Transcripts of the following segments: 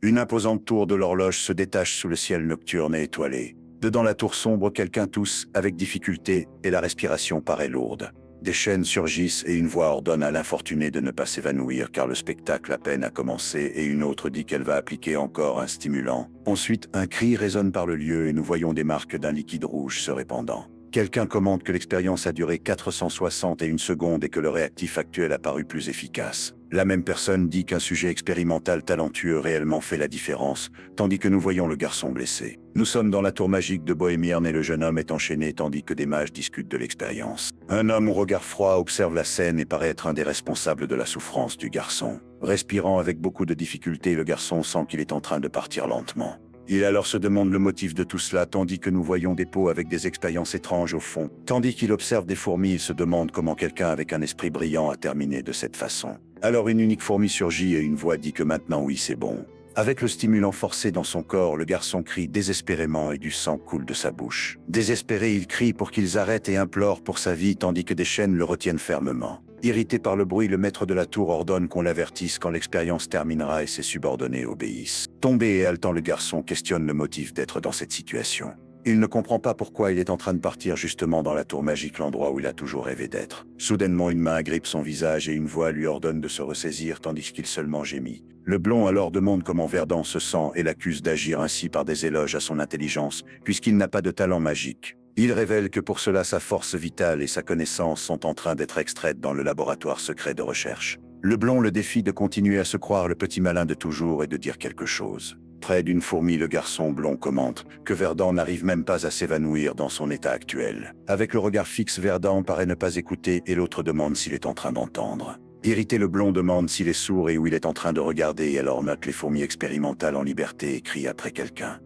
Une imposante tour de l'horloge se détache sous le ciel nocturne et étoilé. Dedans la tour sombre, quelqu'un tousse avec difficulté et la respiration paraît lourde. Des chaînes surgissent et une voix ordonne à l'infortuné de ne pas s'évanouir car le spectacle à peine a commencé et une autre dit qu'elle va appliquer encore un stimulant. Ensuite, un cri résonne par le lieu et nous voyons des marques d'un liquide rouge se répandant. Quelqu'un commente que l'expérience a duré 461 secondes et que le réactif actuel a paru plus efficace. La même personne dit qu'un sujet expérimental talentueux réellement fait la différence, tandis que nous voyons le garçon blessé. Nous sommes dans la tour magique de Bohémierne et le jeune homme est enchaîné tandis que des mages discutent de l'expérience. Un homme au regard froid observe la scène et paraît être un des responsables de la souffrance du garçon. Respirant avec beaucoup de difficulté, le garçon sent qu'il est en train de partir lentement. Il alors se demande le motif de tout cela tandis que nous voyons des pots avec des expériences étranges au fond. Tandis qu'il observe des fourmis, il se demande comment quelqu'un avec un esprit brillant a terminé de cette façon. Alors une unique fourmi surgit et une voix dit que maintenant oui c'est bon. Avec le stimulant forcé dans son corps, le garçon crie désespérément et du sang coule de sa bouche. Désespéré, il crie pour qu'ils arrêtent et implore pour sa vie tandis que des chaînes le retiennent fermement. Irrité par le bruit, le maître de la tour ordonne qu'on l'avertisse quand l'expérience terminera et ses subordonnés obéissent. Tombé et haletant, le garçon questionne le motif d'être dans cette situation. Il ne comprend pas pourquoi il est en train de partir justement dans la tour magique, l'endroit où il a toujours rêvé d'être. Soudainement, une main agrippe son visage et une voix lui ordonne de se ressaisir tandis qu'il seulement gémit. Le blond alors demande comment Verdant se sent et l'accuse d'agir ainsi par des éloges à son intelligence, puisqu'il n'a pas de talent magique. Il révèle que pour cela sa force vitale et sa connaissance sont en train d'être extraites dans le laboratoire secret de recherche. Le blond le défie de continuer à se croire le petit malin de toujours et de dire quelque chose. Près d'une fourmi, le garçon blond commente que Verdant n'arrive même pas à s'évanouir dans son état actuel. Avec le regard fixe, Verdant paraît ne pas écouter et l'autre demande s'il est en train d'entendre. Irrité, le blond demande s'il est sourd et où il est en train de regarder et alors note les fourmis expérimentales en liberté et crie après quelqu'un.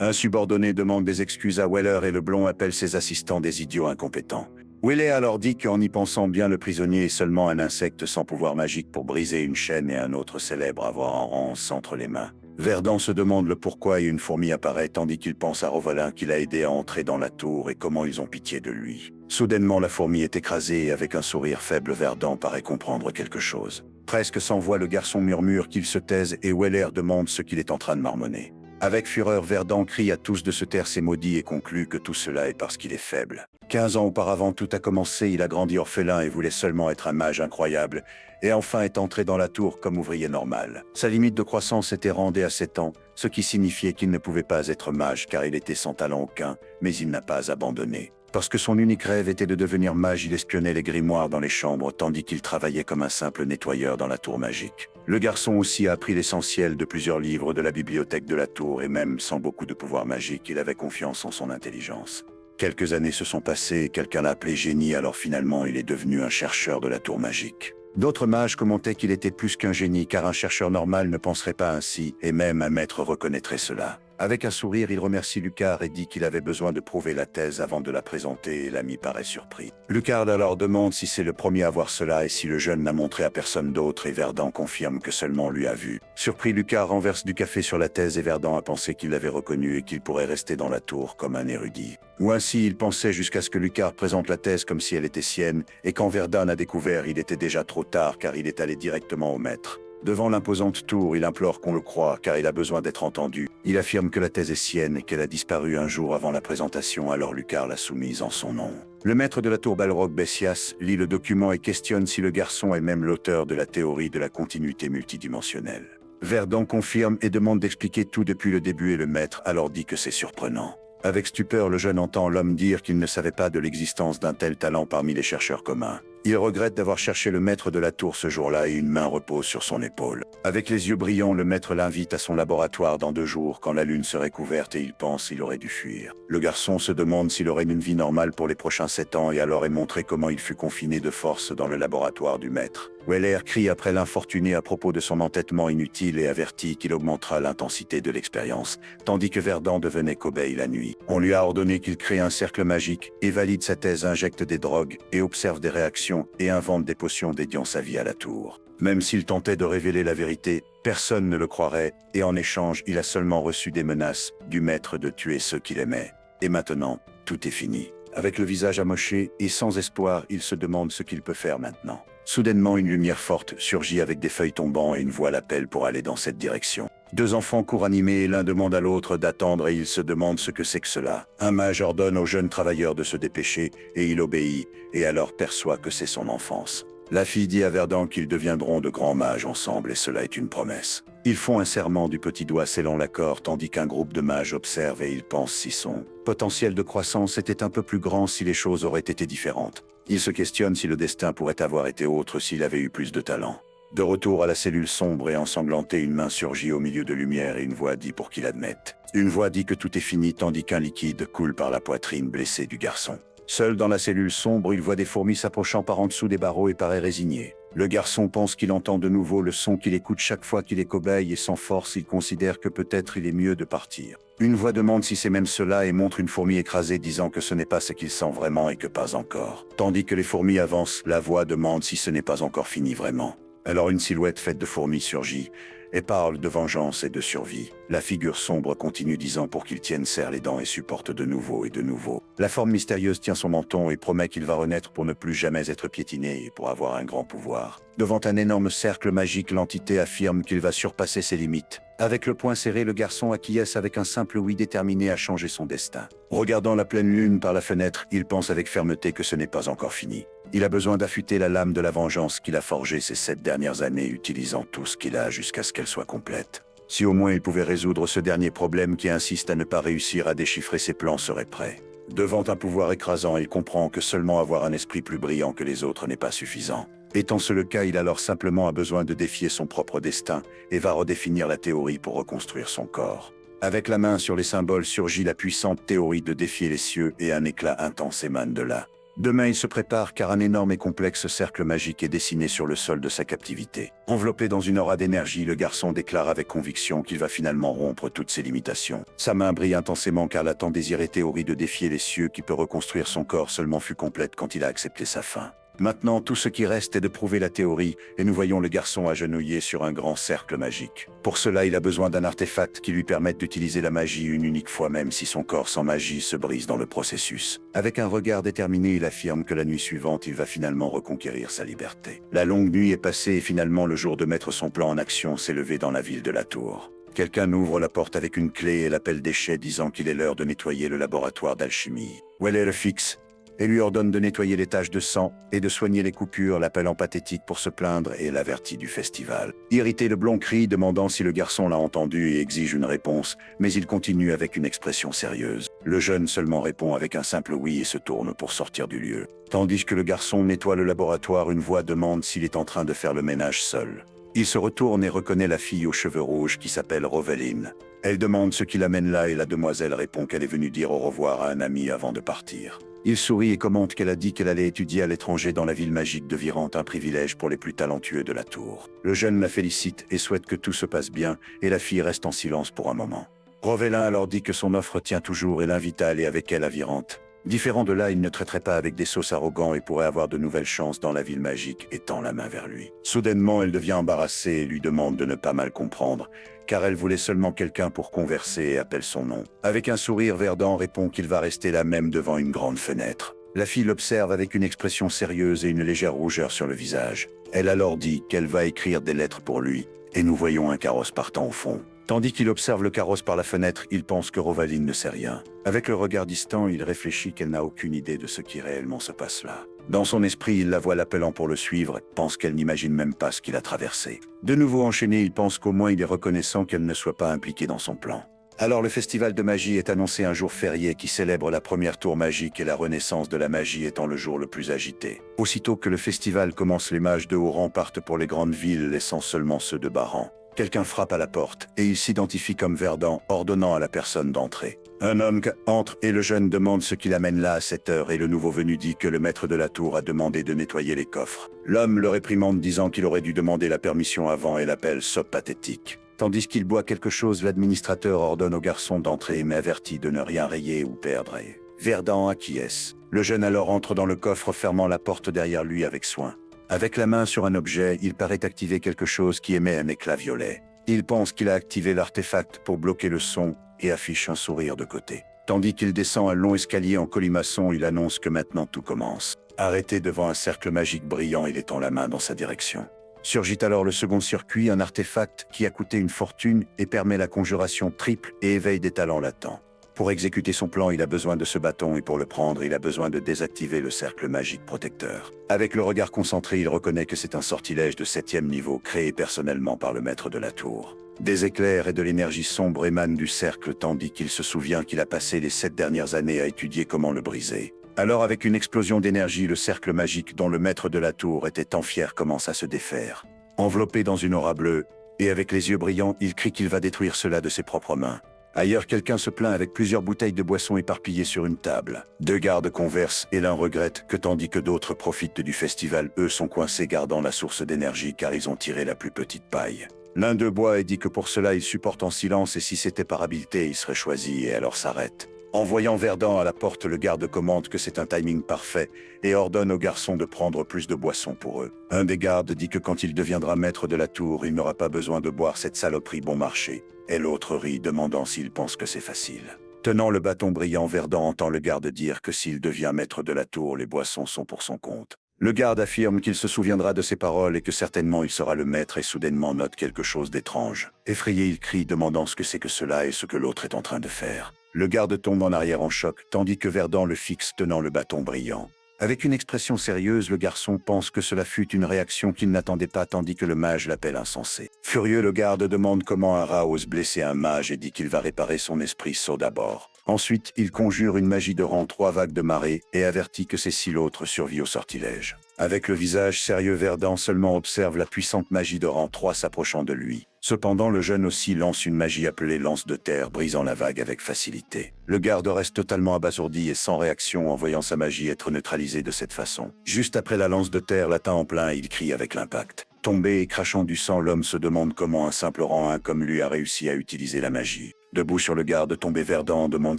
Un subordonné demande des excuses à Weller et le blond appelle ses assistants des idiots incompétents. Weller alors dit qu'en y pensant bien, le prisonnier est seulement un insecte sans pouvoir magique pour briser une chaîne et un autre célèbre avoir en rance entre les mains. Verdant se demande le pourquoi et une fourmi apparaît tandis qu'il pense à Rovalin qui l'a aidé à entrer dans la tour et comment ils ont pitié de lui. Soudainement, la fourmi est écrasée et avec un sourire faible, Verdant paraît comprendre quelque chose. Presque sans voix, le garçon murmure qu'il se taise et Weller demande ce qu'il est en train de marmonner. Avec fureur, Verdant crie à tous de se taire, ses maudits, et conclut que tout cela est parce qu'il est faible. 15 ans auparavant, tout a commencé, il a grandi orphelin et voulait seulement être un mage incroyable, et enfin est entré dans la tour comme ouvrier normal. Sa limite de croissance était rendue à 7 ans, ce qui signifiait qu'il ne pouvait pas être mage car il était sans talent aucun, mais il n'a pas abandonné. Parce que son unique rêve était de devenir mage, il espionnait les grimoires dans les chambres tandis qu'il travaillait comme un simple nettoyeur dans la tour magique. Le garçon aussi a appris l'essentiel de plusieurs livres de la bibliothèque de la tour et même sans beaucoup de pouvoir magique, il avait confiance en son intelligence. Quelques années se sont passées et quelqu'un l'a appelé génie, alors finalement il est devenu un chercheur de la tour magique. D'autres mages commentaient qu'il était plus qu'un génie car un chercheur normal ne penserait pas ainsi et même un maître reconnaîtrait cela. Avec un sourire, il remercie Lucard et dit qu'il avait besoin de prouver la thèse avant de la présenter et l'ami paraît surpris. Lucard alors demande si c'est le premier à voir cela et si le jeune n'a montré à personne d'autre et Verdant confirme que seulement lui a vu. Surpris, Lucard renverse du café sur la thèse et Verdant a pensé qu'il l'avait reconnu et qu'il pourrait rester dans la tour comme un érudit. Ou ainsi il pensait jusqu'à ce que Lucard présente la thèse comme si elle était sienne et quand Verdun a découvert, il était déjà trop tard car il est allé directement au maître. Devant l'imposante tour, il implore qu'on le croie car il a besoin d'être entendu. Il affirme que la thèse est sienne et qu'elle a disparu un jour avant la présentation, alors Lucard l'a soumise en son nom. Le maître de la tour Balrog Bessias lit le document et questionne si le garçon est même l'auteur de la théorie de la continuité multidimensionnelle. Verdun confirme et demande d'expliquer tout depuis le début et le maître alors dit que c'est surprenant. Avec stupeur, le jeune entend l'homme dire qu'il ne savait pas de l'existence d'un tel talent parmi les chercheurs communs. Il regrette d'avoir cherché le maître de la tour ce jour-là et une main repose sur son épaule. Avec les yeux brillants, le maître l'invite à son laboratoire dans 2 jours quand la lune serait couverte et il pense qu'il aurait dû fuir. Le garçon se demande s'il aurait une vie normale pour les prochains 7 ans et alors est montré comment il fut confiné de force dans le laboratoire du maître. Weller crie après l'infortuné à propos de son entêtement inutile et avertit qu'il augmentera l'intensité de l'expérience, tandis que Verdun devenait cobaye la nuit. On lui a ordonné qu'il crée un cercle magique et valide sa thèse, injecte des drogues et observe des réactions et invente des potions dédiant sa vie à la tour. Même s'il tentait de révéler la vérité, personne ne le croirait et en échange, il a seulement reçu des menaces du maître de tuer ceux qu'il aimait. Et maintenant, tout est fini. Avec le visage amoché et sans espoir, il se demande ce qu'il peut faire maintenant. Soudainement, une lumière forte surgit avec des feuilles tombant et une voix l'appelle pour aller dans cette direction. Deux enfants courent animés et l'un demande à l'autre d'attendre et il se demande ce que c'est que cela. Un mage ordonne au jeune travailleur de se dépêcher et il obéit et alors perçoit que c'est son enfance. La fille dit à Verdun qu'ils deviendront de grands mages ensemble et cela est une promesse. Ils font un serment du petit doigt scellant l'accord tandis qu'un groupe de mages observe et ils pensent si son potentiel de croissance était un peu plus grand si les choses auraient été différentes. Ils se questionnent si le destin pourrait avoir été autre s'il avait eu plus de talent. De retour à la cellule sombre et ensanglantée, une main surgit au milieu de lumière et une voix dit pour qu'il admette. Une voix dit que tout est fini tandis qu'un liquide coule par la poitrine blessée du garçon. Seul dans la cellule sombre, il voit des fourmis s'approchant par en dessous des barreaux et paraît résigné. Le garçon pense qu'il entend de nouveau le son qu'il écoute chaque fois qu'il est cobaye et sans force, il considère que peut-être il est mieux de partir. Une voix demande si c'est même cela et montre une fourmi écrasée disant que ce n'est pas ce qu'il sent vraiment et que pas encore. Tandis que les fourmis avancent, la voix demande si ce n'est pas encore fini vraiment. Alors une silhouette faite de fourmis surgit et parle de vengeance et de survie. La figure sombre continue disant pour qu'il tienne serre les dents et supporte de nouveau et de nouveau. La forme mystérieuse tient son menton et promet qu'il va renaître pour ne plus jamais être piétiné et pour avoir un grand pouvoir. Devant un énorme cercle magique, l'entité affirme qu'il va surpasser ses limites. Avec le poing serré, le garçon acquiesce avec un simple oui déterminé à changer son destin. Regardant la pleine lune par la fenêtre, il pense avec fermeté que ce n'est pas encore fini. Il a besoin d'affûter la lame de la vengeance qu'il a forgée ces 7 dernières années, utilisant tout ce qu'il a jusqu'à ce qu'elle soit complète. Si au moins il pouvait résoudre ce dernier problème qui insiste à ne pas réussir à déchiffrer ses plans serait prêt. Devant un pouvoir écrasant, il comprend que seulement avoir un esprit plus brillant que les autres n'est pas suffisant. Étant ce le cas, il alors simplement a besoin de défier son propre destin et va redéfinir la théorie pour reconstruire son corps. Avec la main sur les symboles surgit la puissante théorie de défier les cieux et un éclat intense émane de là. Demain, il se prépare car un énorme et complexe cercle magique est dessiné sur le sol de sa captivité. Enveloppé dans une aura d'énergie, le garçon déclare avec conviction qu'il va finalement rompre toutes ses limitations. Sa main brille intensément car la tant désirée théorie de défier les cieux qui peut reconstruire son corps seulement fut complète quand il a accepté sa fin. Maintenant, tout ce qui reste est de prouver la théorie, et nous voyons le garçon agenouillé sur un grand cercle magique. Pour cela, il a besoin d'un artefact qui lui permette d'utiliser la magie une unique fois même si son corps sans magie se brise dans le processus. Avec un regard déterminé, il affirme que la nuit suivante, il va finalement reconquérir sa liberté. La longue nuit est passée et finalement le jour de mettre son plan en action s'est levé dans la ville de la Tour. Quelqu'un ouvre la porte avec une clé et l'appelle déchet disant qu'il est l'heure de nettoyer le laboratoire d'alchimie. Weller le fixe et lui ordonne de nettoyer les taches de sang et de soigner les coupures, l'appelant pathétique pour se plaindre et l'avertit du festival. Irrité, le blond crie, demandant si le garçon l'a entendu et exige une réponse, mais il continue avec une expression sérieuse. Le jeune seulement répond avec un simple oui et se tourne pour sortir du lieu. Tandis que le garçon nettoie le laboratoire, une voix demande s'il est en train de faire le ménage seul. Il se retourne et reconnaît la fille aux cheveux rouges qui s'appelle Roveline. Elle demande ce qui l'amène là et la demoiselle répond qu'elle est venue dire au revoir à un ami avant de partir. Il sourit et commente qu'elle a dit qu'elle allait étudier à l'étranger dans la ville magique de Virante, un privilège pour les plus talentueux de la tour. Le jeune la félicite et souhaite que tout se passe bien, et la fille reste en silence pour un moment. Rovelin alors dit que son offre tient toujours et l'invite à aller avec elle à Virante. Différent de là, il ne traiterait pas avec des sauces arrogants et pourrait avoir de nouvelles chances dans la ville magique et tend la main vers lui. Soudainement, elle devient embarrassée et lui demande de ne pas mal comprendre, car elle voulait seulement quelqu'un pour converser et appelle son nom. Avec un sourire, Verdun répond qu'il va rester là même devant une grande fenêtre. La fille l'observe avec une expression sérieuse et une légère rougeur sur le visage. Elle alors dit qu'elle va écrire des lettres pour lui, et nous voyons un carrosse partant au fond. Tandis qu'il observe le carrosse par la fenêtre, il pense que Rovaline ne sait rien. Avec le regard distant, il réfléchit qu'elle n'a aucune idée de ce qui réellement se passe là. Dans son esprit, il la voit l'appelant pour le suivre, pense qu'elle n'imagine même pas ce qu'il a traversé. De nouveau enchaîné, il pense qu'au moins il est reconnaissant qu'elle ne soit pas impliquée dans son plan. Alors le festival de magie est annoncé un jour férié qui célèbre la première tour magique et la renaissance de la magie étant le jour le plus agité. Aussitôt que le festival commence, les mages de haut rang partent pour les grandes villes, laissant seulement ceux de bas rang. Quelqu'un frappe à la porte, et il s'identifie comme Verdun, ordonnant à la personne d'entrer. Un homme entre, et le jeune demande ce qui l'amène là à cette heure, et le nouveau venu dit que le maître de la tour a demandé de nettoyer les coffres. L'homme le réprimande disant qu'il aurait dû demander la permission avant et l'appelle sop pathétique. Tandis qu'il boit quelque chose, l'administrateur ordonne au garçon d'entrer, mais avertit de ne rien rayer ou perdre. Et Verdun acquiesce. Le jeune alors entre dans le coffre, fermant la porte derrière lui avec soin. Avec la main sur un objet, il paraît activer quelque chose qui émet un éclat violet. Il pense qu'il a activé l'artefact pour bloquer le son et affiche un sourire de côté. Tandis qu'il descend un long escalier en colimaçon, il annonce que maintenant tout commence. Arrêté devant un cercle magique brillant, il étend la main dans sa direction. Surgit alors le second circuit, un artefact qui a coûté une fortune et permet la conjuration triple et éveil des talents latents. Pour exécuter son plan, il a besoin de ce bâton et pour le prendre, il a besoin de désactiver le cercle magique protecteur. Avec le regard concentré, il reconnaît que c'est un sortilège de 7e niveau créé personnellement par le maître de la tour. Des éclairs et de l'énergie sombre émanent du cercle tandis qu'il se souvient qu'il a passé les 7 dernières années à étudier comment le briser. Alors avec une explosion d'énergie, le cercle magique dont le maître de la tour était tant fier commence à se défaire. Enveloppé dans une aura bleue, et avec les yeux brillants, il crie qu'il va détruire cela de ses propres mains. Ailleurs, quelqu'un se plaint avec plusieurs bouteilles de boissons éparpillées sur une table. 2 gardes conversent et l'un regrette que tandis que d'autres profitent du festival, eux sont coincés gardant la source d'énergie car ils ont tiré la plus petite paille. L'un d'eux boit et dit que pour cela il supporte en silence et si c'était par habileté il serait choisi et alors s'arrête. En voyant Verdant à la porte, le garde commande que c'est un timing parfait et ordonne aux garçons de prendre plus de boissons pour eux. Un des gardes dit que quand il deviendra maître de la tour, il n'aura pas besoin de boire cette saloperie bon marché. Et l'autre rit, demandant s'il pense que c'est facile. Tenant le bâton brillant, Verdant entend le garde dire que s'il devient maître de la tour, les boissons sont pour son compte. Le garde affirme qu'il se souviendra de ses paroles et que certainement il sera le maître et soudainement note quelque chose d'étrange. Effrayé, il crie, demandant ce que c'est que cela et ce que l'autre est en train de faire. Le garde tombe en arrière en choc, tandis que Verdant le fixe tenant le bâton brillant. Avec une expression sérieuse, le garçon pense que cela fut une réaction qu'il n'attendait pas tandis que le mage l'appelle insensé. Furieux, le garde demande comment un rat ose blesser un mage et dit qu'il va réparer son esprit sot d'abord. Ensuite, il conjure une magie de rang 3 vagues de marée et avertit que c'est si l'autre survit au sortilège. Avec le visage sérieux, Verdant seulement observe la puissante magie de rang 3 s'approchant de lui. Cependant, le jeune aussi lance une magie appelée lance de terre, brisant la vague avec facilité. Le garde reste totalement abasourdi et sans réaction en voyant sa magie être neutralisée de cette façon. Juste après la lance de terre l'atteint en plein et il crie avec l'impact. Tombé et crachant du sang, l'homme se demande comment un simple rang 1 comme lui a réussi à utiliser la magie. Debout sur le garde tombé, Verdant demande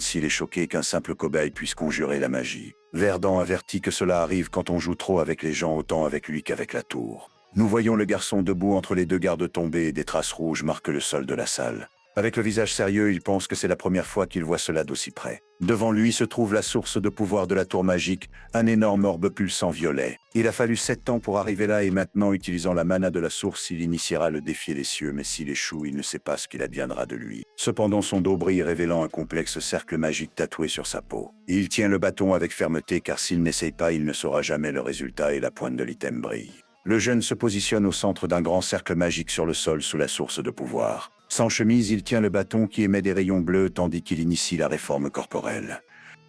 s'il est choqué qu'un simple cobaye puisse conjurer la magie. Verdant avertit que cela arrive quand on joue trop avec les gens, autant avec lui qu'avec la tour. Nous voyons le garçon debout entre les 2 gardes tombés et des traces rouges marquent le sol de la salle. Avec le visage sérieux, il pense que c'est la première fois qu'il voit cela d'aussi près. Devant lui se trouve la source de pouvoir de la tour magique, un énorme orbe pulsant violet. Il a fallu 7 ans pour arriver là et maintenant, utilisant la mana de la source, il initiera le défi des cieux, mais s'il échoue, il ne sait pas ce qu'il adviendra de lui. Cependant, son dos brille révélant un complexe cercle magique tatoué sur sa peau. Il tient le bâton avec fermeté car s'il n'essaye pas, il ne saura jamais le résultat et la pointe de l'item brille. Le jeune se positionne au centre d'un grand cercle magique sur le sol sous la source de pouvoir. Sans chemise, il tient le bâton qui émet des rayons bleus tandis qu'il initie la réforme corporelle.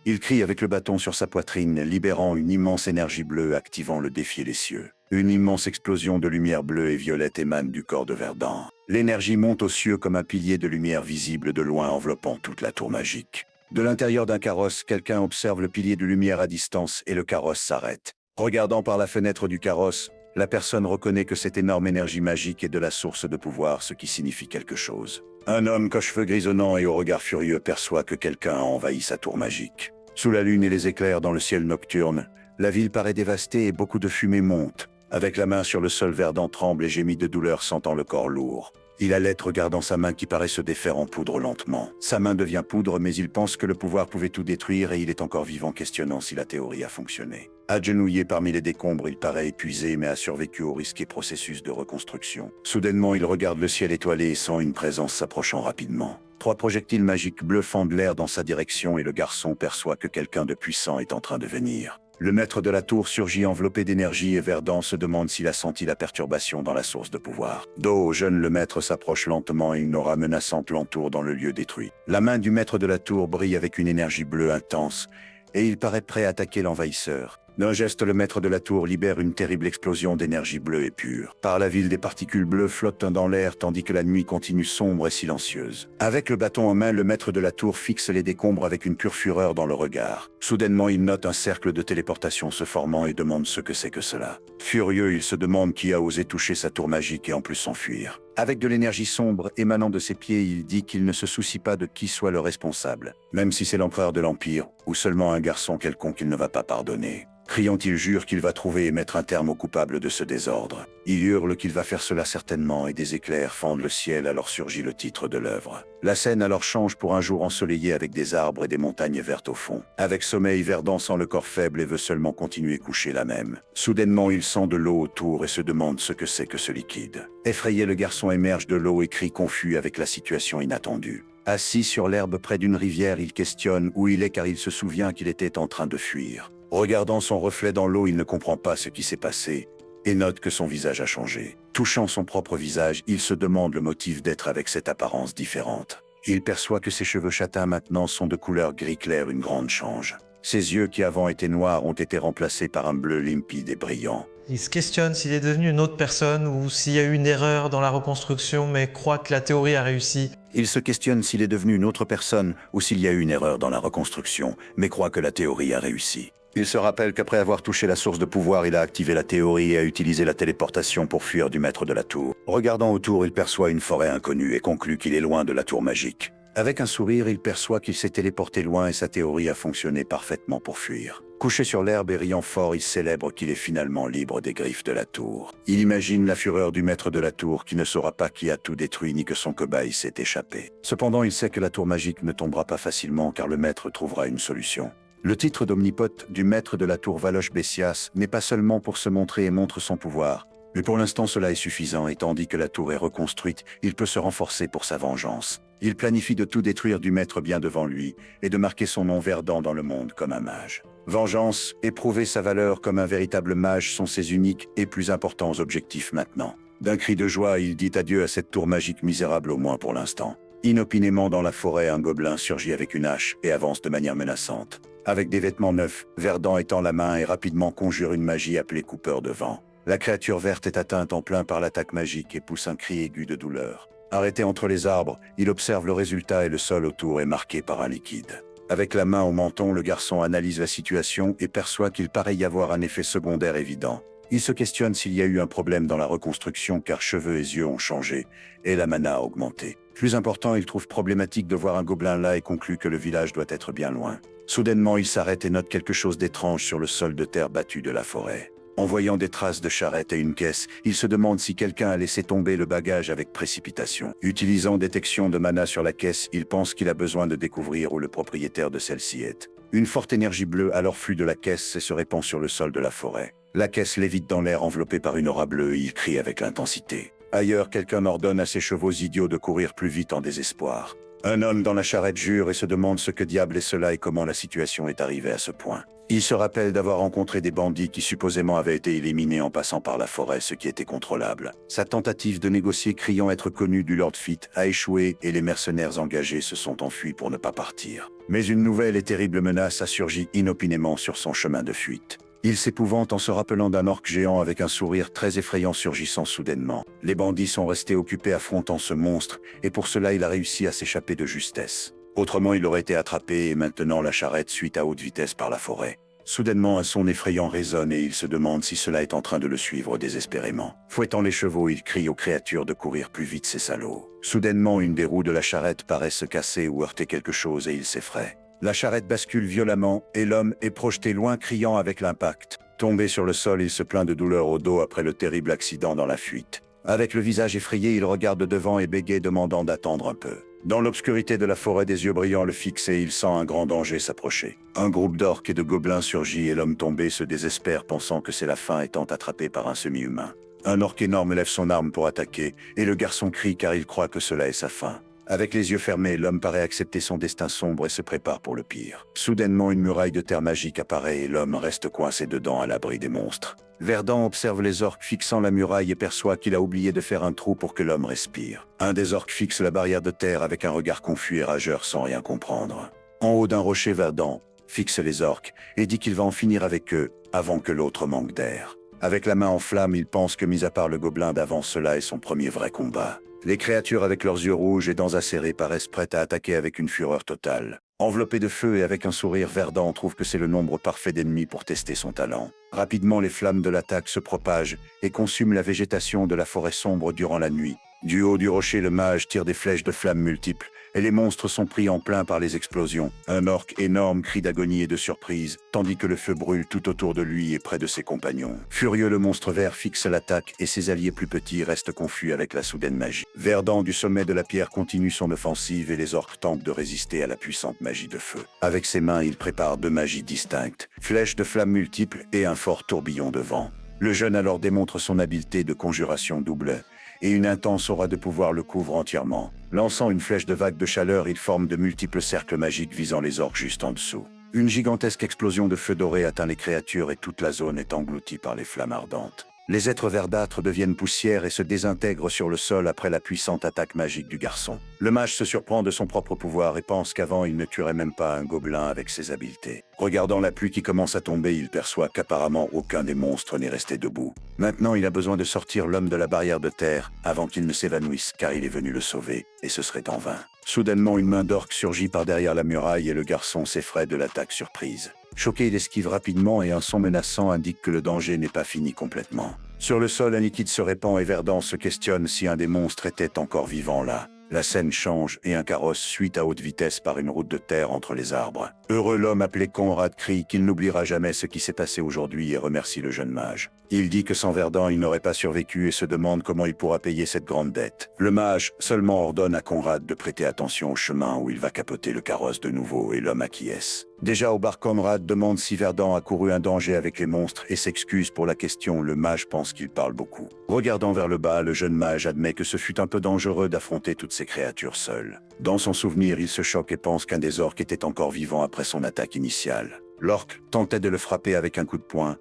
Il crie avec le bâton sur sa poitrine, libérant une immense énergie bleue activant le défi des cieux. Une immense explosion de lumière bleue et violette émane du corps de Verdant. L'énergie monte aux cieux comme un pilier de lumière visible de loin enveloppant toute la tour magique. De l'intérieur d'un carrosse, quelqu'un observe le pilier de lumière à distance et le carrosse s'arrête. Regardant par la fenêtre du carrosse, la personne reconnaît que cette énorme énergie magique est de la source de pouvoir, ce qui signifie quelque chose. Un homme qu'aux cheveux grisonnants et au regard furieux perçoit que quelqu'un a envahi sa tour magique. Sous la lune et les éclairs dans le ciel nocturne, la ville paraît dévastée et beaucoup de fumée monte. Avec la main sur le sol, Verdant tremble et gémit de douleur, sentant le corps lourd. Il halète regardant sa main qui paraît se défaire en poudre lentement. Sa main devient poudre, mais il pense que le pouvoir pouvait tout détruire et il est encore vivant, questionnant si la théorie a fonctionné. Agenouillé parmi les décombres, il paraît épuisé mais a survécu au risqué processus de reconstruction. Soudainement, il regarde le ciel étoilé et sent une présence s'approchant rapidement. 3 projectiles magiques bleus fendent l'air dans sa direction et le garçon perçoit que quelqu'un de puissant est en train de venir. Le maître de la tour surgit enveloppé d'énergie et Verdant se demande s'il a senti la perturbation dans la source de pouvoir. Dos au jeune, le maître s'approche lentement et une aura menaçante l'entoure dans le lieu détruit. La main du maître de la tour brille avec une énergie bleue intense et il paraît prêt à attaquer l'envahisseur. D'un geste, le maître de la tour libère une terrible explosion d'énergie bleue et pure. Par la ville, des particules bleues flottent dans l'air tandis que la nuit continue sombre et silencieuse. Avec le bâton en main, le maître de la tour fixe les décombres avec une pure fureur dans le regard. Soudainement, il note un cercle de téléportation se formant et demande ce que c'est que cela. Furieux, il se demande qui a osé toucher sa tour magique et en plus s'enfuir. Avec de l'énergie sombre émanant de ses pieds, il dit qu'il ne se soucie pas de qui soit le responsable, même si c'est l'empereur de l'Empire ou seulement un garçon quelconque, il ne va pas pardonner. Criant, il jure qu'il va trouver et mettre un terme aux coupables de ce désordre. Il hurle qu'il va faire cela certainement et des éclairs fendent le ciel, alors surgit le titre de l'œuvre. La scène alors change pour un jour ensoleillé avec des arbres et des montagnes vertes au fond. Avec sommeil, Verdant sent le corps faible et veut seulement continuer couché là même. Soudainement, il sent de l'eau autour et se demande ce que c'est que ce liquide. Effrayé, le garçon émerge de l'eau et crie confus avec la situation inattendue. Assis sur l'herbe près d'une rivière, il questionne où il est car il se souvient qu'il était en train de fuir. Regardant son reflet dans l'eau, il ne comprend pas ce qui s'est passé et note que son visage a changé. Touchant son propre visage, il se demande le motif d'être avec cette apparence différente. Il perçoit que ses cheveux châtains maintenant sont de couleur gris clair, une grande change. Ses yeux qui avant étaient noirs ont été remplacés par un bleu limpide et brillant. Il se questionne s'il est devenu une autre personne ou s'il y a eu une erreur dans la reconstruction, mais croit que la théorie a réussi. Il se questionne s'il est devenu une autre personne ou s'il y a eu une erreur dans la reconstruction, mais croit que la théorie a réussi. Il se rappelle qu'après avoir touché la source de pouvoir, il a activé la théorie et a utilisé la téléportation pour fuir du maître de la tour. Regardant autour, il perçoit une forêt inconnue et conclut qu'il est loin de la tour magique. Avec un sourire, il perçoit qu'il s'est téléporté loin et sa théorie a fonctionné parfaitement pour fuir. Couché sur l'herbe et riant fort, il célèbre qu'il est finalement libre des griffes de la tour. Il imagine la fureur du maître de la tour qui ne saura pas qui a tout détruit ni que son cobaye s'est échappé. Cependant, il sait que la tour magique ne tombera pas facilement car le maître trouvera une solution. Le titre d'omnipote du maître de la tour Valoche Bessias n'est pas seulement pour se montrer et montre son pouvoir, mais pour l'instant cela est suffisant et tandis que la tour est reconstruite, il peut se renforcer pour sa vengeance. Il planifie de tout détruire du maître bien devant lui et de marquer son nom Verdant dans le monde comme un mage. Vengeance et prouver sa valeur comme un véritable mage sont ses uniques et plus importants objectifs maintenant. D'un cri de joie, il dit adieu à cette tour magique misérable au moins pour l'instant. Inopinément dans la forêt, un gobelin surgit avec une hache et avance de manière menaçante. Avec des vêtements neufs, Verdant étend la main et rapidement conjure une magie appelée coupeur de vent. La créature verte est atteinte en plein par l'attaque magique et pousse un cri aigu de douleur. Arrêté entre les arbres, il observe le résultat et le sol autour est marqué par un liquide. Avec la main au menton, le garçon analyse la situation et perçoit qu'il paraît y avoir un effet secondaire évident. Il se questionne s'il y a eu un problème dans la reconstruction car cheveux et yeux ont changé et la mana a augmenté. Plus important, il trouve problématique de voir un gobelin là et conclut que le village doit être bien loin. Soudainement, il s'arrête et note quelque chose d'étrange sur le sol de terre battu de la forêt. En voyant des traces de charrette et une caisse, il se demande si quelqu'un a laissé tomber le bagage avec précipitation. Utilisant détection de mana sur la caisse, il pense qu'il a besoin de découvrir où le propriétaire de celle-ci est. Une forte énergie bleue alors flue de la caisse et se répand sur le sol de la forêt. La caisse lévite dans l'air enveloppée par une aura bleue et il crie avec intensité. Ailleurs, quelqu'un ordonne à ses chevaux idiots de courir plus vite en désespoir. Un homme dans la charrette jure et se demande ce que diable est cela et comment la situation est arrivée à ce point. Il se rappelle d'avoir rencontré des bandits qui supposément avaient été éliminés en passant par la forêt, ce qui était contrôlable. Sa tentative de négocier criant être connu du Lord Fit a échoué et les mercenaires engagés se sont enfuis pour ne pas partir. Mais une nouvelle et terrible menace a surgi inopinément sur son chemin de fuite. Il s'épouvante en se rappelant d'un orque géant avec un sourire très effrayant surgissant soudainement. Les bandits sont restés occupés affrontant ce monstre et pour cela il a réussi à s'échapper de justesse. Autrement il aurait été attrapé et maintenant la charrette suit à haute vitesse par la forêt. Soudainement un son effrayant résonne et il se demande si cela est en train de le suivre désespérément. Fouettant les chevaux, il crie aux créatures de courir plus vite ces salauds. Soudainement une des roues de la charrette paraît se casser ou heurter quelque chose et il s'effraie. La charrette bascule violemment et l'homme est projeté loin criant avec l'impact. Tombé sur le sol, il se plaint de douleur au dos après le terrible accident dans la fuite. Avec le visage effrayé, il regarde devant et bégaye demandant d'attendre un peu. Dans l'obscurité de la forêt, des yeux brillants le fixent et il sent un grand danger s'approcher. Un groupe d'orques et de gobelins surgit et l'homme tombé se désespère pensant que c'est la fin étant attrapé par un semi-humain. Un orque énorme lève son arme pour attaquer et le garçon crie car il croit que cela est sa fin. Avec les yeux fermés, l'homme paraît accepter son destin sombre et se prépare pour le pire. Soudainement, une muraille de terre magique apparaît et l'homme reste coincé dedans à l'abri des monstres. Verdant observe les orques fixant la muraille et perçoit qu'il a oublié de faire un trou pour que l'homme respire. Un des orques fixe la barrière de terre avec un regard confus et rageur sans rien comprendre. En haut d'un rocher, Verdant fixe les orques et dit qu'il va en finir avec eux avant que l'autre manque d'air. Avec la main en flamme, il pense que mis à part le gobelin d'avant, cela est son premier vrai combat. Les créatures avec leurs yeux rouges et dents acérées paraissent prêtes à attaquer avec une fureur totale. Enveloppé de feu et avec un sourire, Verdant trouve que c'est le nombre parfait d'ennemis pour tester son talent. Rapidement, les flammes de l'attaque se propagent et consument la végétation de la forêt sombre durant la nuit. Du haut du rocher, le mage tire des flèches de flammes multiples, et les monstres sont pris en plein par les explosions. Un orque énorme crie d'agonie et de surprise, tandis que le feu brûle tout autour de lui et près de ses compagnons. Furieux, le monstre vert fixe l'attaque et ses alliés plus petits restent confus avec la soudaine magie. Verdant du sommet de la pierre continue son offensive et les orques tentent de résister à la puissante magie de feu. Avec ses mains, il prépare deux magies distinctes, flèches de flammes multiples et un fort tourbillon de vent. Le jeune alors démontre son habileté de conjuration double, et une intense aura de pouvoir le couvre entièrement. Lançant une flèche de vague de chaleur, il forme de multiples cercles magiques visant les orques juste en dessous. Une gigantesque explosion de feu doré atteint les créatures et toute la zone est engloutie par les flammes ardentes. Les êtres verdâtres deviennent poussière et se désintègrent sur le sol après la puissante attaque magique du garçon. Le mage se surprend de son propre pouvoir et pense qu'avant il ne tuerait même pas un gobelin avec ses habiletés. Regardant la pluie qui commence à tomber, il perçoit qu'apparemment aucun des monstres n'est resté debout. Maintenant, il a besoin de sortir l'homme de la barrière de terre avant qu'il ne s'évanouisse, car il est venu le sauver, et ce serait en vain. Soudainement, une main d'orque surgit par derrière la muraille et le garçon s'effraie de l'attaque surprise. Choqué, il esquive rapidement et un son menaçant indique que le danger n'est pas fini complètement. Sur le sol, un liquide se répand et Verdant se questionne si un des monstres était encore vivant là. La scène change et un carrosse suit à haute vitesse par une route de terre entre les arbres. Heureux, l'homme appelé Conrad crie qu'il n'oubliera jamais ce qui s'est passé aujourd'hui et remercie le jeune mage. Il dit que sans Verdant, il n'aurait pas survécu et se demande comment il pourra payer cette grande dette. Le mage seulement ordonne à Conrad de prêter attention au chemin où il va capoter le carrosse de nouveau et l'homme acquiesce. Déjà au bar, Conrad demande si Verdant a couru un danger avec les monstres et s'excuse pour la question. Le mage pense qu'il parle beaucoup. Regardant vers le bas, le jeune mage admet que ce fut un peu dangereux d'affronter toutes ces créatures seules. Dans son souvenir, il se choque et pense qu'un des orques était encore vivant après son attaque initiale. L'orque tentait de le frapper avec un coup de poing,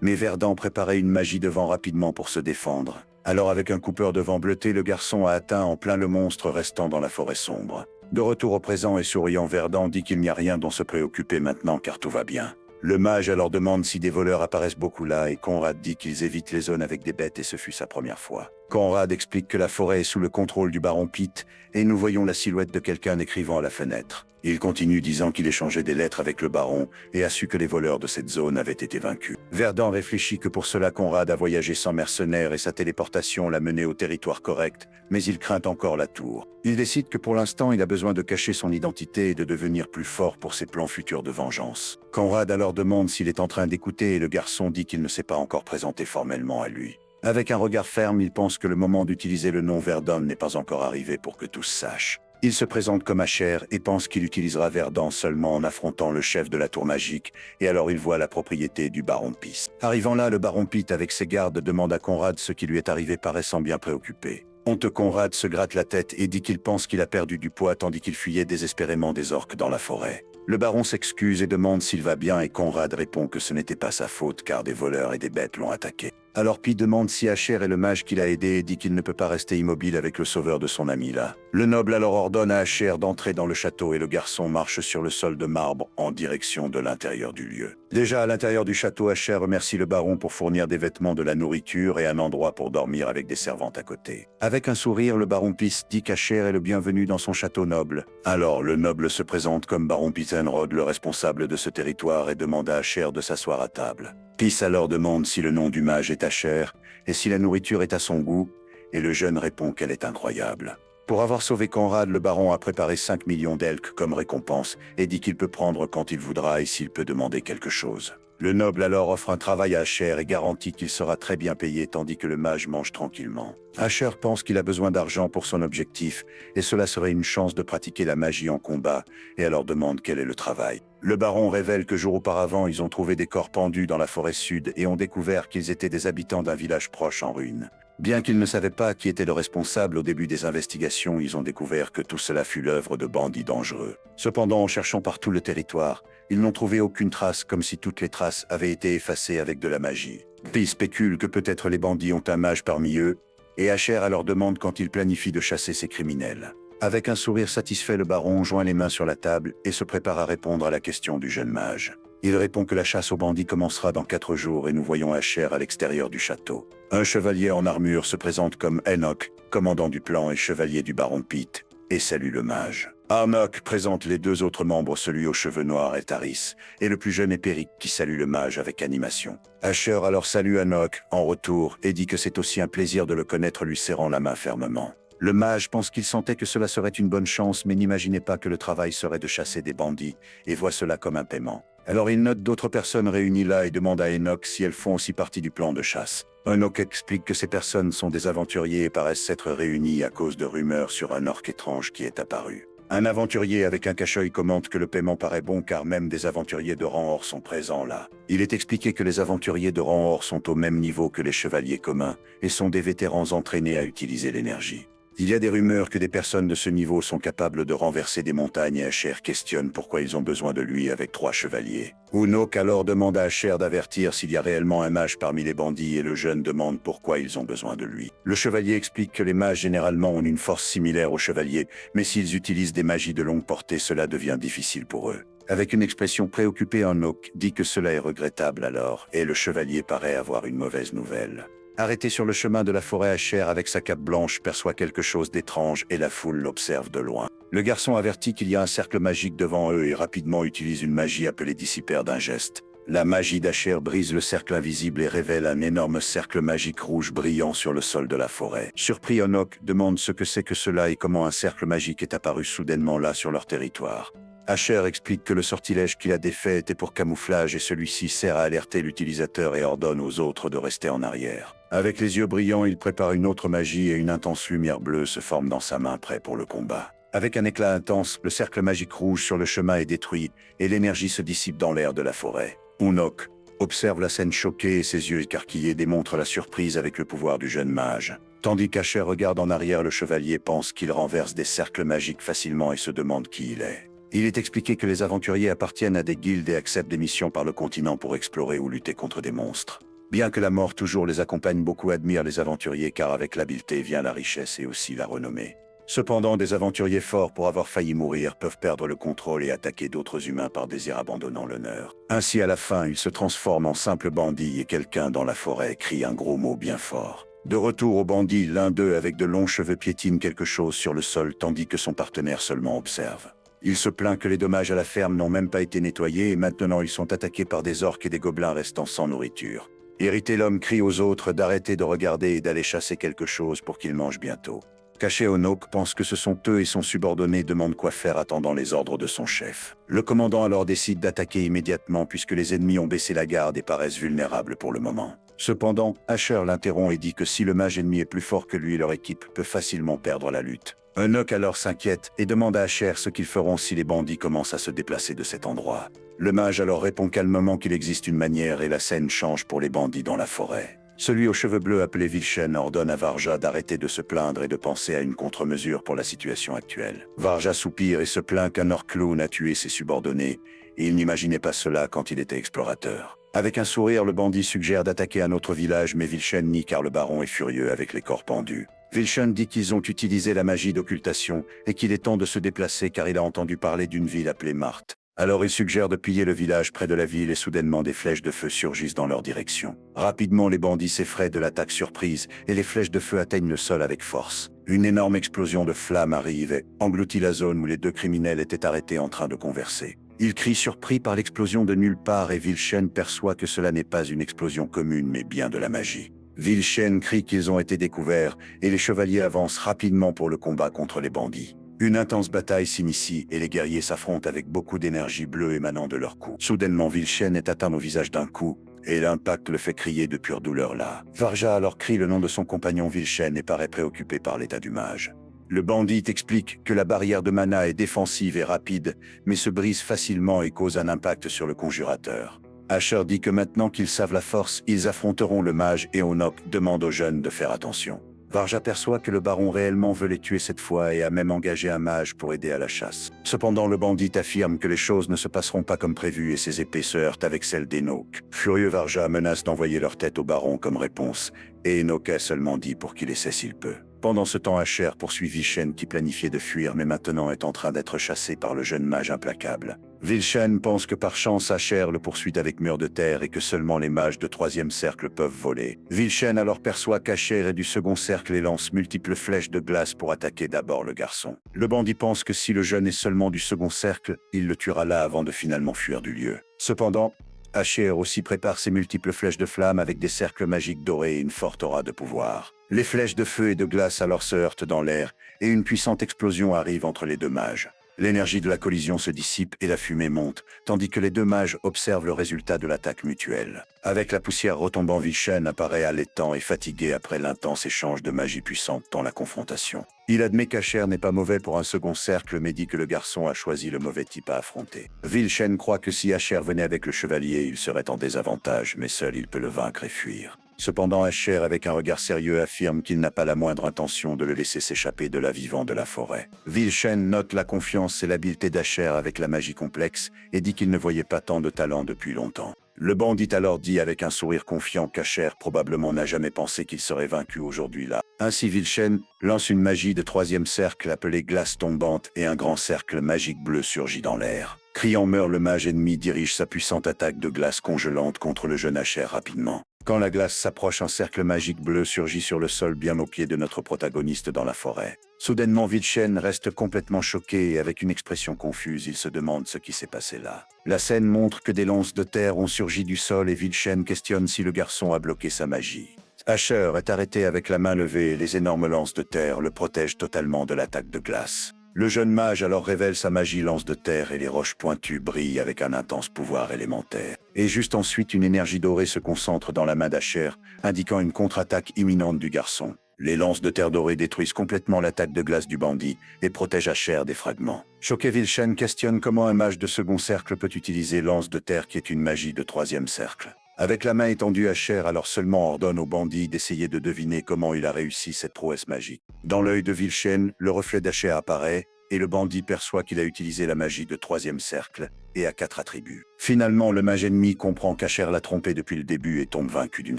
mais Verdant préparait une magie de vent rapidement pour se défendre. Alors avec un coupeur de vent bleuté, le garçon a atteint en plein le monstre restant dans la forêt sombre. De retour au présent et souriant, Verdant dit qu'il n'y a rien dont se préoccuper maintenant car tout va bien. Le mage alors demande si des voleurs apparaissent beaucoup là et Conrad dit qu'ils évitent les zones avec des bêtes et ce fut sa première fois. Conrad explique que la forêt est sous le contrôle du baron Pitt et nous voyons la silhouette de quelqu'un écrivant à la fenêtre. Il continue disant qu'il échangeait des lettres avec le baron et a su que les voleurs de cette zone avaient été vaincus. Verdant réfléchit que pour cela Conrad a voyagé sans mercenaires et sa téléportation l'a mené au territoire correct, mais il craint encore la tour. Il décide que pour l'instant il a besoin de cacher son identité et de devenir plus fort pour ses plans futurs de vengeance. Conrad alors demande s'il est en train d'écouter et le garçon dit qu'il ne s'est pas encore présenté formellement à lui. Avec un regard ferme, il pense que le moment d'utiliser le nom Verdant n'est pas encore arrivé pour que tous sachent. Il se présente comme Asher et pense qu'il utilisera Verdant seulement en affrontant le chef de la tour magique, et alors il voit la propriété du baron Pitt. Arrivant là, le baron Pitt avec ses gardes demande à Conrad ce qui lui est arrivé paraissant bien préoccupé. Honteux, Conrad se gratte la tête et dit qu'il pense qu'il a perdu du poids tandis qu'il fuyait désespérément des orques dans la forêt. Le baron s'excuse et demande s'il va bien et Conrad répond que ce n'était pas sa faute car des voleurs et des bêtes l'ont attaqué. Alors Pi demande si Asher est le mage qui l'a aidé et dit qu'il ne peut pas rester immobile avec le sauveur de son ami là. Le noble alors ordonne à Asher d'entrer dans le château et le garçon marche sur le sol de marbre en direction de l'intérieur du lieu. Déjà à l'intérieur du château, Asher remercie le baron pour fournir des vêtements, de la nourriture et un endroit pour dormir avec des servantes à côté. Avec un sourire, le baron Piss dit qu'Asher est le bienvenu dans son château noble. Alors le noble se présente comme baron Pissenrod, le responsable de ce territoire, et demande à Asher de s'asseoir à table. Piss alors demande si le nom du mage est Asher et si la nourriture est à son goût, et le jeune répond qu'elle est incroyable. Pour avoir sauvé Conrad, le baron a préparé 5 millions d'elks comme récompense et dit qu'il peut prendre quand il voudra et s'il peut demander quelque chose. Le noble alors offre un travail à Asher et garantit qu'il sera très bien payé tandis que le mage mange tranquillement. Asher pense qu'il a besoin d'argent pour son objectif et cela serait une chance de pratiquer la magie en combat et alors demande quel est le travail. Le baron révèle que jours auparavant, ils ont trouvé des corps pendus dans la forêt sud et ont découvert qu'ils étaient des habitants d'un village proche en ruine. Bien qu'ils ne savaient pas qui était le responsable au début des investigations, ils ont découvert que tout cela fut l'œuvre de bandits dangereux. Cependant, en cherchant par tout le territoire, ils n'ont trouvé aucune trace, comme si toutes les traces avaient été effacées avec de la magie. Puis ils spéculent que peut-être les bandits ont un mage parmi eux, et Asher alors demande quand il planifie de chasser ces criminels. Avec un sourire satisfait, le baron joint les mains sur la table et se prépare à répondre à la question du jeune mage. Il répond que la chasse aux bandits commencera dans 4 jours et nous voyons Asher à l'extérieur du château. Un chevalier en armure se présente comme Enoch, commandant du plan et chevalier du baron Pitt. et salue le mage. Arnok présente les deux autres membres, celui aux cheveux noirs est Taris, et le plus jeune est Peric qui salue le mage avec animation. Asher alors salue Arnok en retour et dit que c'est aussi un plaisir de le connaître, lui serrant la main fermement. Le mage pense qu'il sentait que cela serait une bonne chance mais n'imaginait pas que le travail serait de chasser des bandits et voit cela comme un paiement. Alors il note d'autres personnes réunies là et demande à Enoch si elles font aussi partie du plan de chasse. Enoch explique que ces personnes sont des aventuriers et paraissent s'être réunies à cause de rumeurs sur un orque étrange qui est apparu. Un aventurier avec un cache-œil commente que le paiement paraît bon car même des aventuriers de rang or sont présents là. Il est expliqué que les aventuriers de rang or sont au même niveau que les chevaliers communs et sont des vétérans entraînés à utiliser l'énergie. Il y a des rumeurs que des personnes de ce niveau sont capables de renverser des montagnes et Asher questionne pourquoi ils ont besoin de lui avec 3 chevaliers. Unok alors demande à Asher d'avertir s'il y a réellement un mage parmi les bandits et le jeune demande pourquoi ils ont besoin de lui. Le chevalier explique que les mages généralement ont une force similaire aux chevaliers, mais s'ils utilisent des magies de longue portée, cela devient difficile pour eux. Avec une expression préoccupée, Unok dit que cela est regrettable alors, et le chevalier paraît avoir une mauvaise nouvelle. Arrêté sur le chemin de la forêt, Asher avec sa cape blanche perçoit quelque chose d'étrange et la foule l'observe de loin. Le garçon avertit qu'il y a un cercle magique devant eux et rapidement utilise une magie appelée Dissiper d'un geste. La magie d'Asher brise le cercle invisible et révèle un énorme cercle magique rouge brillant sur le sol de la forêt. Surpris, Enoch demande ce que c'est que cela et comment un cercle magique est apparu soudainement là sur leur territoire. Asher explique que le sortilège qu'il a défait était pour camouflage et celui-ci sert à alerter l'utilisateur et ordonne aux autres de rester en arrière. Avec les yeux brillants, il prépare une autre magie et une intense lumière bleue se forme dans sa main prêt pour le combat. Avec un éclat intense, le cercle magique rouge sur le chemin est détruit et l'énergie se dissipe dans l'air de la forêt. Unok observe la scène choqué et ses yeux écarquillés démontrent la surprise avec le pouvoir du jeune mage. Tandis qu'Asher regarde en arrière, le chevalier pense qu'il renverse des cercles magiques facilement et se demande qui il est. Il est expliqué que les aventuriers appartiennent à des guildes et acceptent des missions par le continent pour explorer ou lutter contre des monstres. Bien que la mort toujours les accompagne, beaucoup admirent les aventuriers car avec l'habileté vient la richesse et aussi la renommée. Cependant, des aventuriers forts pour avoir failli mourir peuvent perdre le contrôle et attaquer d'autres humains par désir abandonnant l'honneur. Ainsi à la fin, ils se transforment en simples bandits et quelqu'un dans la forêt crie un gros mot bien fort. De retour aux bandits, l'un d'eux avec de longs cheveux piétine quelque chose sur le sol tandis que son partenaire seulement observe. Il se plaint que les dommages à la ferme n'ont même pas été nettoyés et maintenant ils sont attaqués par des orques et des gobelins restant sans nourriture. Irrité, l'homme crie aux autres d'arrêter de regarder et d'aller chasser quelque chose pour qu'ils mangent bientôt. Caché, Enoch pense que ce sont eux et son subordonné demande quoi faire attendant les ordres de son chef. Le commandant alors décide d'attaquer immédiatement puisque les ennemis ont baissé la garde et paraissent vulnérables pour le moment. Cependant, Asher l'interrompt et dit que si le mage ennemi est plus fort que lui, leur équipe peut facilement perdre la lutte. Enoch alors s'inquiète et demande à Asher ce qu'ils feront si les bandits commencent à se déplacer de cet endroit. Le mage alors répond calmement qu'il existe une manière et la scène change pour les bandits dans la forêt. Celui aux cheveux bleus appelé Vilchen ordonne à Varja d'arrêter de se plaindre et de penser à une contre-mesure pour la situation actuelle. Varja soupire et se plaint qu'un orc-clown a tué ses subordonnés et il n'imaginait pas cela quand il était explorateur. Avec un sourire, le bandit suggère d'attaquer un autre village mais Vilchen nie car le baron est furieux avec les corps pendus. Vilchen dit qu'ils ont utilisé la magie d'occultation et qu'il est temps de se déplacer car il a entendu parler d'une ville appelée Marthe. Alors il suggère de piller le village près de la ville et soudainement des flèches de feu surgissent dans leur direction. Rapidement, les bandits s'effraient de l'attaque surprise et les flèches de feu atteignent le sol avec force. Une énorme explosion de flammes arrive et engloutit la zone où les deux criminels étaient arrêtés en train de converser. Ils crient surpris par l'explosion de nulle part et Vilchen perçoit que cela n'est pas une explosion commune mais bien de la magie. Vilchen crie qu'ils ont été découverts et les chevaliers avancent rapidement pour le combat contre les bandits. Une intense bataille s'initie et les guerriers s'affrontent avec beaucoup d'énergie bleue émanant de leurs coups. Soudainement, Vilchen est atteint au visage d'un coup et l'impact le fait crier de pure douleur là. Varja alors crie le nom de son compagnon Vilchen et paraît préoccupé par l'état du mage. Le bandit explique que la barrière de mana est défensive et rapide, mais se brise facilement et cause un impact sur le conjurateur. Asher dit que maintenant qu'ils savent la force, ils affronteront le mage et Enoch demande aux jeunes de faire attention. Varja perçoit que le baron réellement veut les tuer cette fois et a même engagé un mage pour aider à la chasse. Cependant, le bandit affirme que les choses ne se passeront pas comme prévu et ses épées se heurtent avec celles d'Enoch. Furieux, Varja menace d'envoyer leur tête au baron comme réponse, et Enoch a seulement dit pour qu'il essaie s'il peut. Pendant ce temps, Asher poursuit Vilchen qui planifiait de fuir mais maintenant est en train d'être chassé par le jeune mage implacable. Vilchen pense que par chance Asher le poursuit avec mur de terre et que seulement les mages de troisième cercle peuvent voler. Vilchen alors perçoit qu'Asher est du second cercle et lance multiples flèches de glace pour attaquer d'abord le garçon. Le bandit pense que si le jeune est seulement du second cercle, il le tuera là avant de finalement fuir du lieu. Cependant, Asher aussi prépare ses multiples flèches de flammes avec des cercles magiques dorés et une forte aura de pouvoir. Les flèches de feu et de glace alors se heurtent dans l'air et une puissante explosion arrive entre les deux mages. L'énergie de la collision se dissipe et la fumée monte, tandis que les deux mages observent le résultat de l'attaque mutuelle. Avec la poussière retombant, Vilchen apparaît haletant et fatigué après l'intense échange de magie puissante dans la confrontation. Il admet qu'Asher n'est pas mauvais pour un second cercle, mais dit que le garçon a choisi le mauvais type à affronter. Vilchen croit que si Asher venait avec le chevalier, il serait en désavantage, mais seul il peut le vaincre et fuir. Cependant, Asher, avec un regard sérieux, affirme qu'il n'a pas la moindre intention de le laisser s'échapper de la vivant de la forêt. Vilchen note la confiance et l'habileté d'Asher avec la magie complexe et dit qu'il ne voyait pas tant de talent depuis longtemps. Le bandit alors dit avec un sourire confiant qu'Asher probablement n'a jamais pensé qu'il serait vaincu aujourd'hui là. Ainsi Vilchen lance une magie de troisième cercle appelée glace tombante et un grand cercle magique bleu surgit dans l'air. Criant meurt, le mage ennemi dirige sa puissante attaque de glace congelante contre le jeune Asher rapidement. Quand la glace s'approche, un cercle magique bleu surgit sur le sol bien au pied de notre protagoniste dans la forêt. Soudainement, Vilchen reste complètement choqué et avec une expression confuse, il se demande ce qui s'est passé là. La scène montre que des lances de terre ont surgi du sol et Vilchen questionne si le garçon a bloqué sa magie. Asher est arrêté avec la main levée et les énormes lances de terre le protègent totalement de l'attaque de glace. Le jeune mage alors révèle sa magie lance de terre et les roches pointues brillent avec un intense pouvoir élémentaire. Et juste ensuite, une énergie dorée se concentre dans la main d'Asher, indiquant une contre-attaque imminente du garçon. Les lances de terre dorée détruisent complètement l'attaque de glace du bandit et protègent Asher des fragments. Choqué, Vilchen questionne comment un mage de second cercle peut utiliser lance de terre qui est une magie de troisième cercle. Avec la main étendue, Asher alors seulement ordonne au bandit d'essayer de deviner comment il a réussi cette prouesse magique. Dans l'œil de Vilchen, le reflet d'Asher apparaît, et le bandit perçoit qu'il a utilisé la magie de troisième cercle, et a 4 attributs. Finalement, le mage ennemi comprend qu'Asher l'a trompé depuis le début et tombe vaincu d'une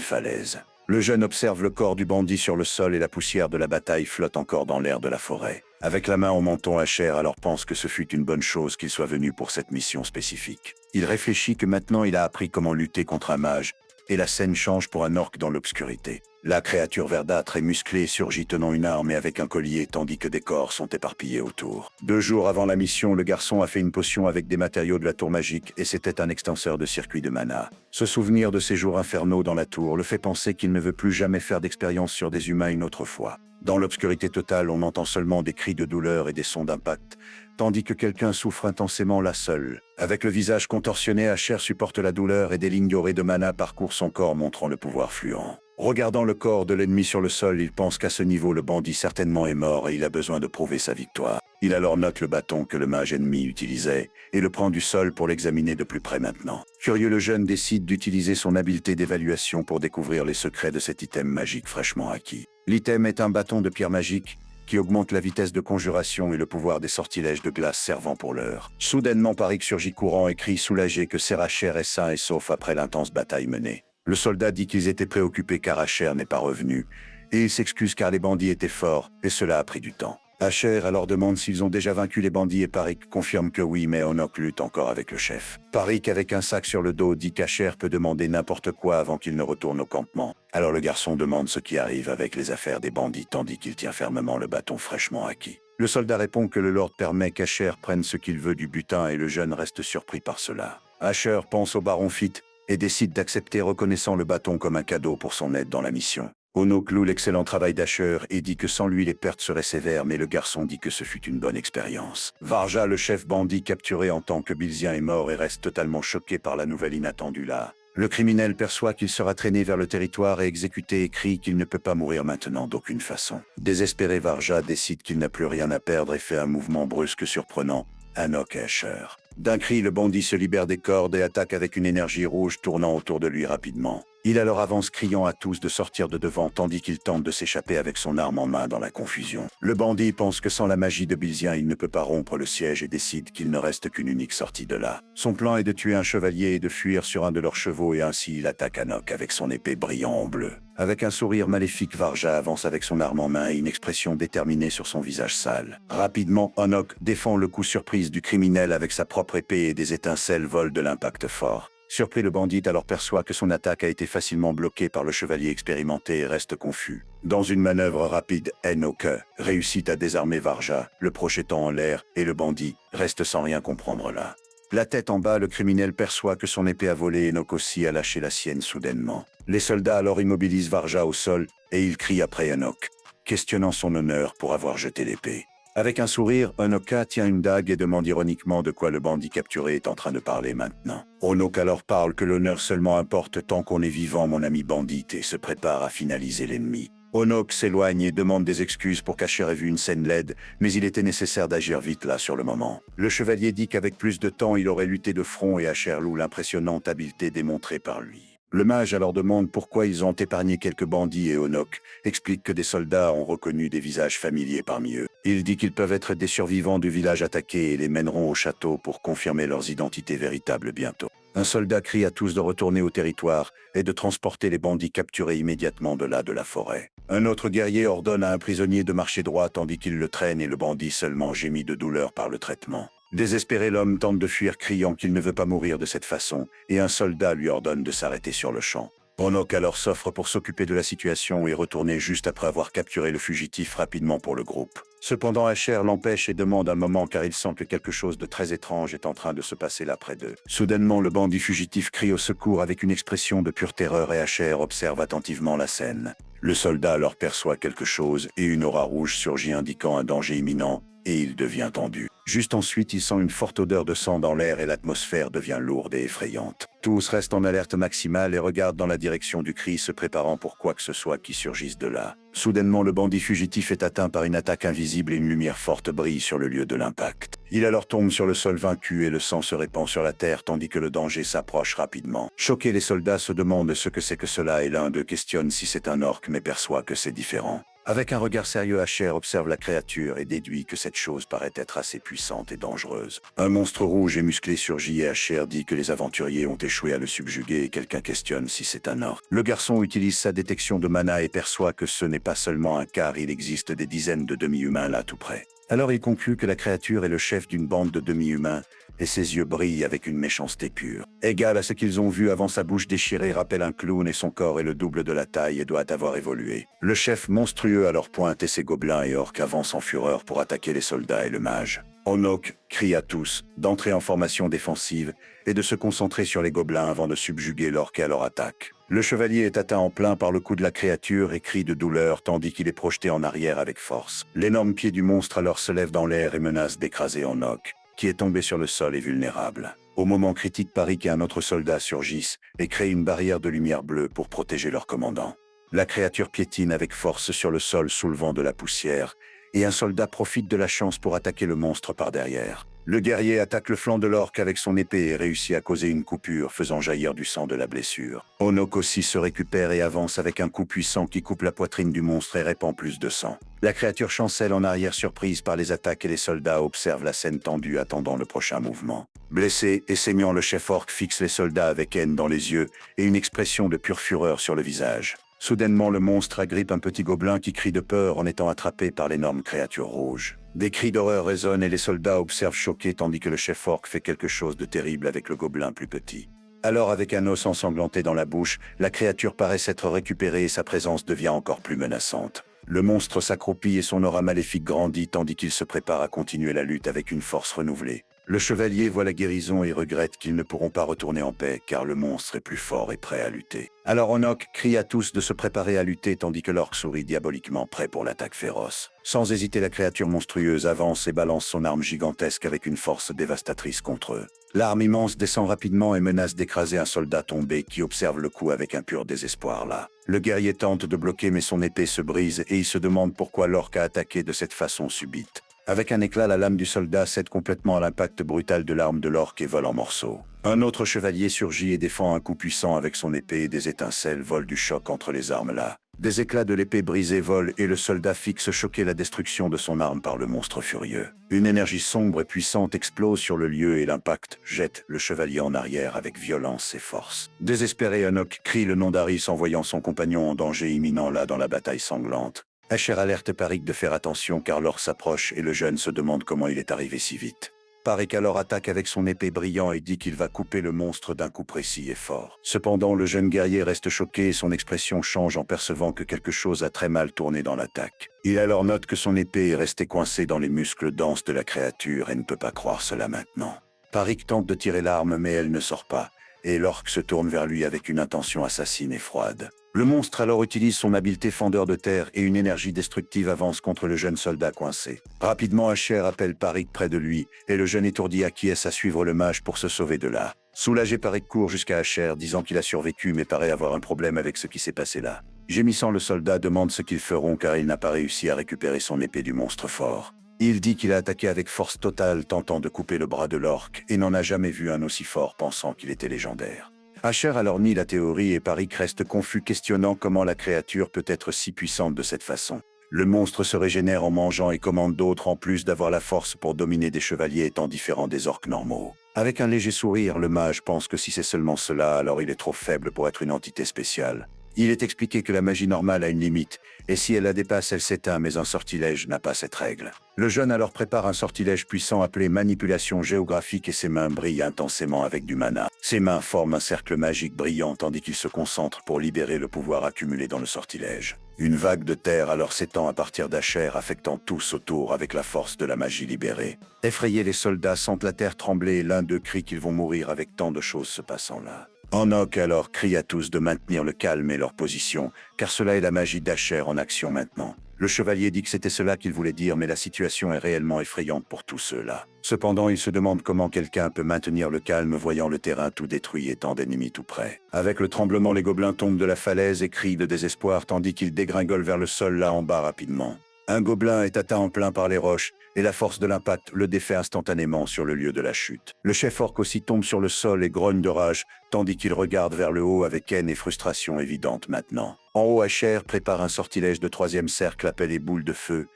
falaise. Le jeune observe le corps du bandit sur le sol et la poussière de la bataille flotte encore dans l'air de la forêt. Avec la main au menton, Asher alors pense que ce fut une bonne chose qu'il soit venu pour cette mission spécifique. Il réfléchit que maintenant il a appris comment lutter contre un mage, et la scène change pour un orque dans l'obscurité. La créature verdâtre et musclée surgit tenant une arme et avec un collier tandis que des corps sont éparpillés autour. 2 jours avant la mission, le garçon a fait une potion avec des matériaux de la tour magique et c'était un extenseur de circuit de mana. Ce souvenir de ses jours infernaux dans la tour le fait penser qu'il ne veut plus jamais faire d'expérience sur des humains une autre fois. Dans l'obscurité totale, on entend seulement des cris de douleur et des sons d'impact, tandis que quelqu'un souffre intensément là seul. Avec le visage contorsionné, Asher supporte la douleur et des lignes dorées de mana parcourent son corps montrant le pouvoir fluent. Regardant le corps de l'ennemi sur le sol, il pense qu'à ce niveau, le bandit certainement est mort et il a besoin de prouver sa victoire. Il alors note le bâton que le mage ennemi utilisait et le prend du sol pour l'examiner de plus près maintenant. Curieux, le jeune décide d'utiliser son habileté d'évaluation pour découvrir les secrets de cet item magique fraîchement acquis. L'item est un bâton de pierre magique qui augmente la vitesse de conjuration et le pouvoir des sortilèges de glace servant pour l'heure. Soudainement, Parik surgit courant et crie soulagé que Asher est sain et sauf après l'intense bataille menée. Le soldat dit qu'ils étaient préoccupés car Asher n'est pas revenu, et il s'excuse car les bandits étaient forts, et cela a pris du temps. Asher alors demande s'ils ont déjà vaincu les bandits et Parik confirme que oui, mais Onok lutte encore avec le chef. Parik, avec un sac sur le dos, dit qu'Asher peut demander n'importe quoi avant qu'il ne retourne au campement. Alors le garçon demande ce qui arrive avec les affaires des bandits tandis qu'il tient fermement le bâton fraîchement acquis. Le soldat répond que le lord permet qu'Asher prenne ce qu'il veut du butin et le jeune reste surpris par cela. Asher pense au baron Fit et décide d'accepter reconnaissant le bâton comme un cadeau pour son aide dans la mission. Onok loue l'excellent travail d'Asher et dit que sans lui les pertes seraient sévères, mais le garçon dit que ce fut une bonne expérience. Varja, le chef bandit capturé en tant que Bilzien, est mort et reste totalement choqué par la nouvelle inattendue là. Le criminel perçoit qu'il sera traîné vers le territoire et exécuté et crie qu'il ne peut pas mourir maintenant d'aucune façon. Désespéré, Varja décide qu'il n'a plus rien à perdre et fait un mouvement brusque surprenant. Onok et Asher. D'un cri, le bandit se libère des cordes et attaque avec une énergie rouge tournant autour de lui rapidement. Il alors avance criant à tous de sortir de devant tandis qu'il tente de s'échapper avec son arme en main dans la confusion. Le bandit pense que sans la magie de Bilzien il ne peut pas rompre le siège et décide qu'il ne reste qu'une unique sortie de là. Son plan est de tuer un chevalier et de fuir sur un de leurs chevaux et ainsi il attaque Anok avec son épée brillant en bleu. Avec un sourire maléfique, Varja avance avec son arme en main et une expression déterminée sur son visage sale. Rapidement, Anok défend le coup surprise du criminel avec sa propre épée et des étincelles volent de l'impact fort. Surpris, le bandit alors perçoit que son attaque a été facilement bloquée par le chevalier expérimenté et reste confus. Dans une manœuvre rapide, Enoch réussit à désarmer Varja, le projetant en l'air, et le bandit reste sans rien comprendre là. La tête en bas, le criminel perçoit que son épée a volé et Enoch aussi a lâché la sienne soudainement. Les soldats alors immobilisent Varja au sol et ils crient après Enoch, questionnant son honneur pour avoir jeté l'épée. Avec un sourire, Onoka tient une dague et demande ironiquement de quoi le bandit capturé est en train de parler maintenant. Onoka alors parle que l'honneur seulement importe tant qu'on est vivant, mon ami bandit, et se prépare à finaliser l'ennemi. Onok s'éloigne et demande des excuses pour qu'Asher ait vu une scène laide, mais il était nécessaire d'agir vite là sur le moment. Le chevalier dit qu'avec plus de temps, il aurait lutté de front et Asher loue l'impressionnante habileté démontrée par lui. Le mage alors demande pourquoi ils ont épargné quelques bandits et Onok explique que des soldats ont reconnu des visages familiers parmi eux. Il dit qu'ils peuvent être des survivants du village attaqué et les mèneront au château pour confirmer leurs identités véritables bientôt. Un soldat crie à tous de retourner au territoire et de transporter les bandits capturés immédiatement de là de la forêt. Un autre guerrier ordonne à un prisonnier de marcher droit tandis qu'il le traîne et le bandit seulement gémit de douleur par le traitement. Désespéré, l'homme tente de fuir criant qu'il ne veut pas mourir de cette façon et un soldat lui ordonne de s'arrêter sur le champ. Onok alors s'offre pour s'occuper de la situation et retourner juste après avoir capturé le fugitif rapidement pour le groupe. Cependant, Asher l'empêche et demande un moment car il sent que quelque chose de très étrange est en train de se passer là près d'eux. Soudainement, le bandit fugitif crie au secours avec une expression de pure terreur et Asher observe attentivement la scène. Le soldat alors perçoit quelque chose et une aura rouge surgit indiquant un danger imminent et il devient tendu. Juste ensuite, il sent une forte odeur de sang dans l'air et l'atmosphère devient lourde et effrayante. Tous restent en alerte maximale et regardent dans la direction du cri, se préparant pour quoi que ce soit qui surgisse de là. Soudainement, le bandit fugitif est atteint par une attaque invisible et une lumière forte brille sur le lieu de l'impact. Il alors tombe sur le sol vaincu et le sang se répand sur la terre tandis que le danger s'approche rapidement. Choqués, les soldats se demandent ce que c'est que cela et l'un d'eux questionne si c'est un orque mais perçoit que c'est différent. Avec un regard sérieux, Asher observe la créature et déduit que cette chose paraît être assez puissante et dangereuse. Un monstre rouge et musclé surgit et Asher dit que les aventuriers ont échoué à le subjuguer et quelqu'un questionne si c'est un orque. Le garçon utilise sa détection de mana et perçoit que ce n'est pas seulement un car, il existe des dizaines de demi-humains là tout près. Alors il conclut que la créature est le chef d'une bande de demi-humains et ses yeux brillent avec une méchanceté pure. Égal à ce qu'ils ont vu avant, sa bouche déchirée rappelle un clown et son corps est le double de la taille et doit avoir évolué. Le chef monstrueux alors pointe et ses gobelins et orques avancent en fureur pour attaquer les soldats et le mage. Onok crie à tous d'entrer en formation défensive et de se concentrer sur les gobelins avant de subjuguer l'orque à leur attaque. Le chevalier est atteint en plein par le coup de la créature et crie de douleur tandis qu'il est projeté en arrière avec force. L'énorme pied du monstre alors se lève dans l'air et menace d'écraser Onok, qui est tombé sur le sol et vulnérable. Au moment critique, Parik et un autre soldat surgissent et créent une barrière de lumière bleue pour protéger leur commandant. La créature piétine avec force sur le sol soulevant de la poussière et un soldat profite de la chance pour attaquer le monstre par derrière. Le guerrier attaque le flanc de l'orque avec son épée et réussit à causer une coupure, faisant jaillir du sang de la blessure. Onok aussi se récupère et avance avec un coup puissant qui coupe la poitrine du monstre et répand plus de sang. La créature chancelle en arrière surprise par les attaques et les soldats observent la scène tendue attendant le prochain mouvement. Blessé et saignant, le chef orc fixe les soldats avec haine dans les yeux et une expression de pure fureur sur le visage. Soudainement, le monstre agrippe un petit gobelin qui crie de peur en étant attrapé par l'énorme créature rouge. Des cris d'horreur résonnent et les soldats observent choqués tandis que le chef orc fait quelque chose de terrible avec le gobelin plus petit. Alors, avec un os ensanglanté dans la bouche, la créature paraît s'être récupérée et sa présence devient encore plus menaçante. Le monstre s'accroupit et son aura maléfique grandit tandis qu'il se prépare à continuer la lutte avec une force renouvelée. Le chevalier voit la guérison et regrette qu'ils ne pourront pas retourner en paix car le monstre est plus fort et prêt à lutter. Alors Onok crie à tous de se préparer à lutter tandis que l'orque sourit diaboliquement prêt pour l'attaque féroce. Sans hésiter, la créature monstrueuse avance et balance son arme gigantesque avec une force dévastatrice contre eux. L'arme immense descend rapidement et menace d'écraser un soldat tombé qui observe le coup avec un pur désespoir là. Le guerrier tente de bloquer mais son épée se brise et il se demande pourquoi l'orque a attaqué de cette façon subite. Avec un éclat, la lame du soldat cède complètement à l'impact brutal de l'arme de l'orque et vole en morceaux. Un autre chevalier surgit et défend un coup puissant avec son épée et des étincelles volent du choc entre les armes là. Des éclats de l'épée brisée volent et le soldat fixe choquer la destruction de son arme par le monstre furieux. Une énergie sombre et puissante explose sur le lieu et l'impact jette le chevalier en arrière avec violence et force. Désespéré, Enoch crie le nom d'Aris en voyant son compagnon en danger imminent là dans la bataille sanglante. Asher alerte Parik de faire attention car l'or s'approche et le jeune se demande comment il est arrivé si vite. Parik alors attaque avec son épée brillant et dit qu'il va couper le monstre d'un coup précis et fort. Cependant, le jeune guerrier reste choqué et son expression change en percevant que quelque chose a très mal tourné dans l'attaque. Il alors note que son épée est restée coincée dans les muscles denses de la créature et ne peut pas croire cela maintenant. Parik tente de tirer l'arme mais elle ne sort pas, et l'orque se tourne vers lui avec une intention assassine et froide. Le monstre alors utilise son habileté fendeur de terre et une énergie destructive avance contre le jeune soldat coincé. Rapidement, Asher appelle Parik près de lui, et le jeune étourdi acquiesce à suivre le mage pour se sauver de là. Soulagé, Parik court jusqu'à Asher, disant qu'il a survécu mais paraît avoir un problème avec ce qui s'est passé là. Gémissant, le soldat demande ce qu'ils feront car il n'a pas réussi à récupérer son épée du monstre fort. Il dit qu'il a attaqué avec force totale tentant de couper le bras de l'orque et n'en a jamais vu un aussi fort pensant qu'il était légendaire. Asher alors nie la théorie et Parik reste confus questionnant comment la créature peut être si puissante de cette façon. Le monstre se régénère en mangeant et commande d'autres en plus d'avoir la force pour dominer des chevaliers étant différents des orques normaux. Avec un léger sourire, le mage pense que si c'est seulement cela, alors il est trop faible pour être une entité spéciale. Il est expliqué que la magie normale a une limite, et si elle la dépasse, elle s'éteint, mais un sortilège n'a pas cette règle. Le jeune alors prépare un sortilège puissant appelé manipulation géographique et ses mains brillent intensément avec du mana. Ses mains forment un cercle magique brillant tandis qu'il se concentre pour libérer le pouvoir accumulé dans le sortilège. Une vague de terre alors s'étend à partir d'Asher, affectant tous autour avec la force de la magie libérée. Effrayés, les soldats sentent la terre trembler et l'un d'eux crie qu'ils vont mourir avec tant de choses se passant là. Enoch alors crie à tous de maintenir le calme et leur position, car cela est la magie d'Asher en action maintenant. Le chevalier dit que c'était cela qu'il voulait dire, mais la situation est réellement effrayante pour tous ceux-là. Cependant, il se demande comment quelqu'un peut maintenir le calme voyant le terrain tout détruit et tant d'ennemis tout près. Avec le tremblement, les gobelins tombent de la falaise et crient de désespoir tandis qu'ils dégringolent vers le sol là en bas rapidement. Un gobelin est atteint en plein par les roches, et la force de l'impact le défait instantanément sur le lieu de la chute. Le chef orc aussi tombe sur le sol et grogne de rage, tandis qu'il regarde vers le haut avec haine et frustration évidente maintenant. En haut, Asher prépare un sortilège de troisième cercle appelé boule de feu,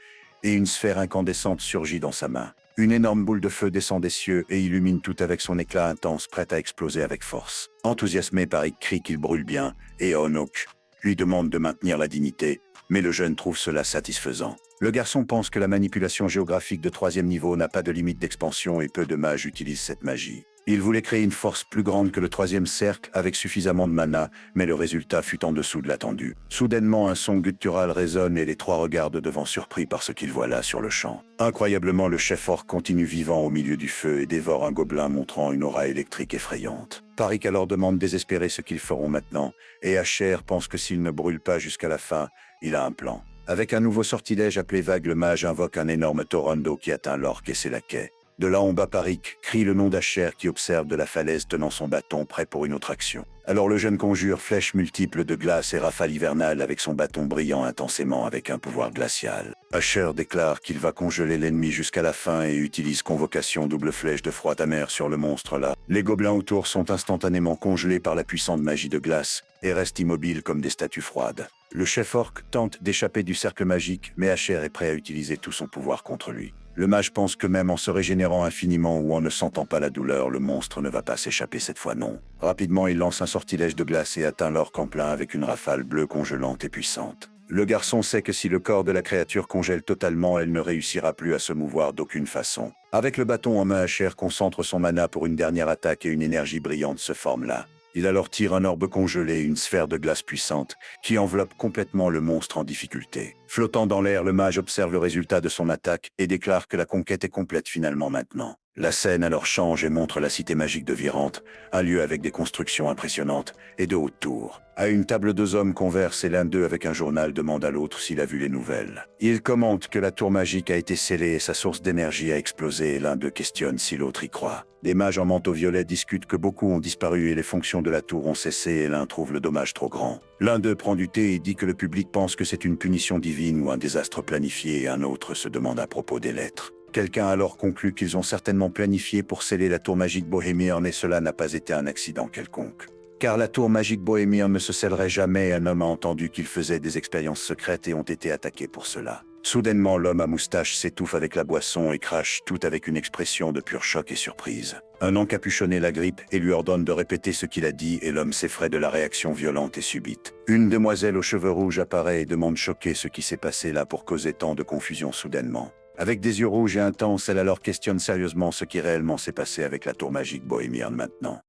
et une sphère incandescente surgit dans sa main. Une énorme boule de feu descend des cieux et illumine tout avec son éclat intense, prête à exploser avec force. Enthousiasmé, Parik crie qu'il brûle bien, et Enoch lui demande de maintenir la dignité, mais le jeune trouve cela satisfaisant. Le garçon pense que la manipulation géographique de troisième niveau n'a pas de limite d'expansion et peu de mages utilisent cette magie. Il voulait créer une force plus grande que le troisième cercle avec suffisamment de mana, mais le résultat fut en dessous de l'attendu. Soudainement, un son guttural résonne et les trois regardent devant surpris par ce qu'ils voient là sur le champ. Incroyablement, le chef orc continue vivant au milieu du feu et dévore un gobelin montrant une aura électrique effrayante. Parik alors demande désespéré ce qu'ils feront maintenant, et Asher pense que s'il ne brûle pas jusqu'à la fin, il a un plan. Avec un nouveau sortilège appelé Vague, le mage invoque un énorme torrent d'eau qui atteint l'orque et ses laquais. De là en bas, Parik crie le nom d'Asher qui observe de la falaise tenant son bâton prêt pour une autre action. Alors le jeune conjure flèches multiples de glace et rafales hivernales avec son bâton brillant intensément avec un pouvoir glacial. Asher déclare qu'il va congeler l'ennemi jusqu'à la fin et utilise convocation double flèche de froid amer sur le monstre là. Les gobelins autour sont instantanément congelés par la puissante magie de glace et restent immobiles comme des statues froides. Le chef orc tente d'échapper du cercle magique, mais Asher est prêt à utiliser tout son pouvoir contre lui. Le mage pense que même en se régénérant infiniment ou en ne sentant pas la douleur, le monstre ne va pas s'échapper cette fois non. Rapidement, il lance un sortilège de glace et atteint l'orque en plein avec une rafale bleue congelante et puissante. Le garçon sait que si le corps de la créature congèle totalement, elle ne réussira plus à se mouvoir d'aucune façon. Avec le bâton en main, Asher concentre son mana pour une dernière attaque et une énergie brillante se forme là. Il alors tire un orbe congelé, une sphère de glace puissante, qui enveloppe complètement le monstre en difficulté. Flottant dans l'air, le mage observe le résultat de son attaque et déclare que la conquête est complète finalement maintenant. La scène alors change et montre la cité magique de Virante, un lieu avec des constructions impressionnantes et de hautes tours. À une table, deux hommes conversent et l'un d'eux avec un journal demande à l'autre s'il a vu les nouvelles. Il commente que la tour magique a été scellée et sa source d'énergie a explosé et l'un d'eux questionne si l'autre y croit. Des mages en manteau violet discutent que beaucoup ont disparu et les fonctions de la tour ont cessé et l'un trouve le dommage trop grand. L'un d'eux prend du thé et dit que le public pense que c'est une punition divine ou un désastre planifié et un autre se demande à propos des lettres. Quelqu'un a alors conclut qu'ils ont certainement planifié pour sceller la tour magique bohémienne et cela n'a pas été un accident quelconque. Car la tour magique bohémienne ne se scellerait jamais et un homme a entendu qu'il faisait des expériences secrètes et ont été attaqués pour cela. Soudainement, l'homme à moustache s'étouffe avec la boisson et crache tout avec une expression de pur choc et surprise. Un encapuchonné la grippe et lui ordonne de répéter ce qu'il a dit et l'homme s'effraie de la réaction violente et subite. Une demoiselle aux cheveux rouges apparaît et demande choquée ce qui s'est passé là pour causer tant de confusion soudainement. Avec des yeux rouges et intenses, elle alors questionne sérieusement ce qui réellement s'est passé avec la tour magique bohémienne maintenant.